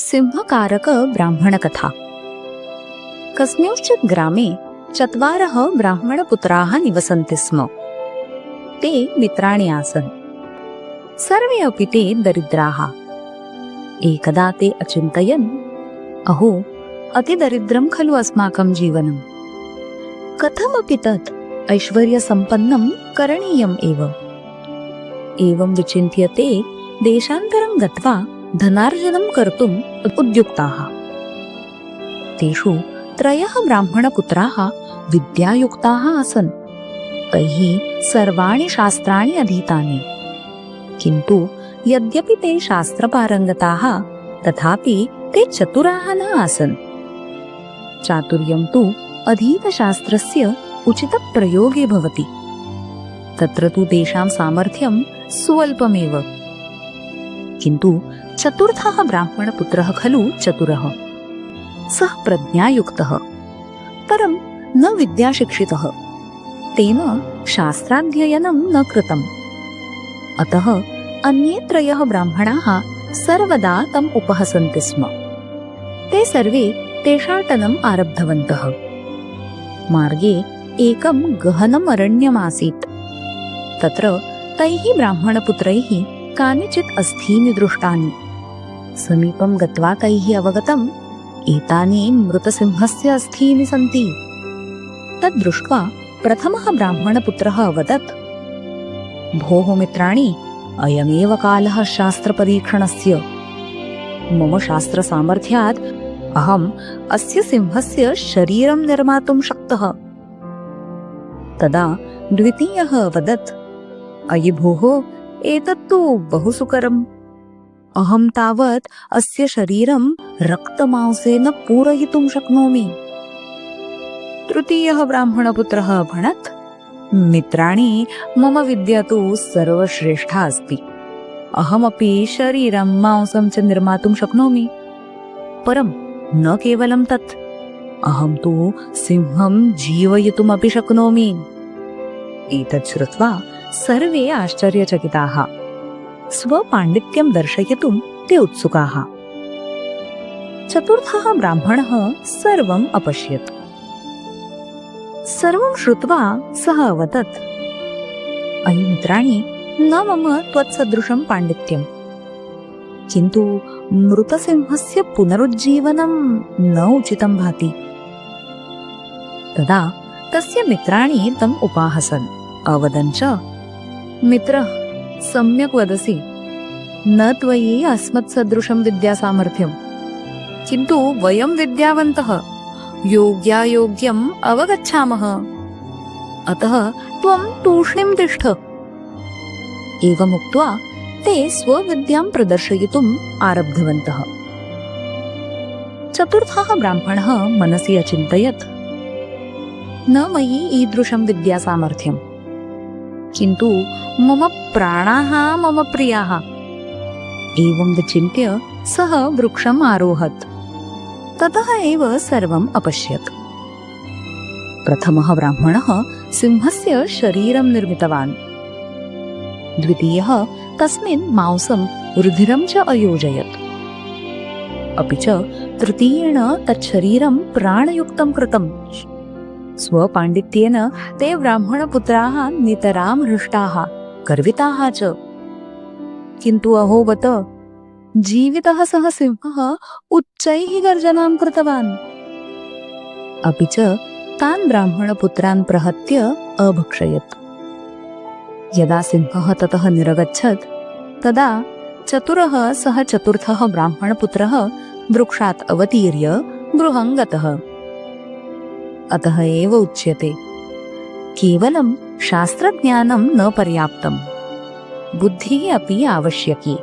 सिंहकारक ब्राह्मणकथा। कस्मिंश्चित् ग्रामे 4 ब्राह्मणपुत्राः निवसन्ति स्म। ते मित्राणि आसन्। सर्वे अपि ते दरिद्राः। एकदा ते अचिन्तयन्, अहो, अतिदरिद्रं खलु अस्माकं जीवनं। कथमपि तत् ऐश्वर्यसम्पन्नं करणीयम् एव। एवं विचिन्त्य ते देशान्तरं गत्वा धनार्जनं कर्तुम् उद्युक्ताः। तेषु 3 ब्राह्मणपुत्राः विद्यायुक्ताः आसन्। तैः सर्वाणि शास्त्राणि अधीतानि। किन्तु यद्यपि ते शास्त्रपारङ्गताः, तथापि ते चतुराः न आसन्। चातुर्यं तु अधीतशास्त्रस्य उचितप्रयोगे भवति। तत्र तु तेषां सामर्थ्यं स्वल्पमेव। किन्तु चतुर्थः ब्राह्मणपुत्रः खलु चतुरः। सः प्रज्ञायुक्तः, परं न विद्याशिक्षितः। तेन शास्त्राध्ययनं न कृतम्। अतः अन्ये 3 ब्राह्मणाः सर्वदा तम् उपहसन्ति स्म। ते सर्वे तेषाटनम् आरब्धवन्तः। मार्गे एकं गहनम् अरण्यमासीत्। तत्र तैः ब्राह्मणपुत्रैः कानिचित् अस्थीनि दृष्टानि। समीपं गत्वा तैः अवगतम्, एतानि मृतसिंहस्य अस्थीनि सन्ति। तद् दृष्ट्वा प्रथमः ब्राह्मणपुत्रः अवदत्, भोः मित्राणि, अयमेव कालः शास्त्रपरीक्षणस्य। मम शास्त्रसामर्थ्यात् अहम् अस्य सिंहस्य शरीरं निर्मातुं शक्तः। तदा द्वितीयः अवदत्, अयि भोः, एतत्तु बहु सुकरम्। अहं तावत् अस्य शरीरं रक्तमांसेन पूरयितुं शक्नोमि। तृतीयः ब्राह्मणपुत्रः अभणत्, मित्राणि, मम विद्या तु सर्वश्रेष्ठा अस्ति। अहमपि शरीरं मांसं च निर्मातुं शक्नोमि। परं न केवलं तत्, अहं तु सिंहं जीवयितुमपि शक्नोमि। एतत् श्रुत्वा सर्वे आश्चर्यचकिताः। स्वपाण्डित्यं दर्शयितुं ते उत्सुकाः। चतुर्थः ब्राह्मणः सर्वम् अपश्यत्। सर्वं श्रुत्वा सः अवदत्, अयि मित्राणि, न मम त्वत्सदृशं पाण्डित्यम्। किन्तु मृतसिंहस्य पुनरुज्जीवनं न उचितं भाति। तदा तस्य मित्राणि तम् उपाहसन्। अवदन् च, मित्र, सम्यक् वदसि। न त्वयि अस्मत्सदृशं विद्यासामर्थ्यम्। किन्तु वयं विद्यावन्तः योग्यायोग्यम् अवगच्छामः। अतः त्वं तूष्णीं तिष्ठ। एवमुक्त्वा ते स्वविद्यां प्रदर्शयितुम् आरब्धवन्तः। चतुर्थः ब्राह्मणः मनसि अचिन्तयत्, न मयि ईदृशं विद्यासामर्थ्यम्। किन्तु मम प्राणाः मम प्रियाः। एवं विचिन्त्य सः वृक्षम् आरोहत्। ततः एव सर्वम् अपश्यत्। प्रथमः ब्राह्मणः सिंहस्य शरीरं निर्मितवान्। द्वितीयः तस्मिन् मांसं रुधिरं च अयोजयत्। अपि च तृतीयेण तच्छरीरं प्राणयुक्तं कृतम्। स्वपाण्डित्येन ते ब्राह्मणपुत्राः नितरां हृष्टाः, गर्विताः च। किन्तु अहो बत, जीवितः सः सिंहः उच्चैः गर्जनां कृतवान्। अपि च तान् ब्राह्मणपुत्रान् प्रहत्य अभक्षयत्। यदा सिंहः ततः निरगच्छत्, तदा चतुरः सः चतुर्थः ब्राह्मणपुत्रः वृक्षात् अवतीर्य गृहं गतः। अतः एव उच्यते, केवलं शास्त्रज्ञानं न पर्याप्तं, बुद्धिः अपि आवश्यकी।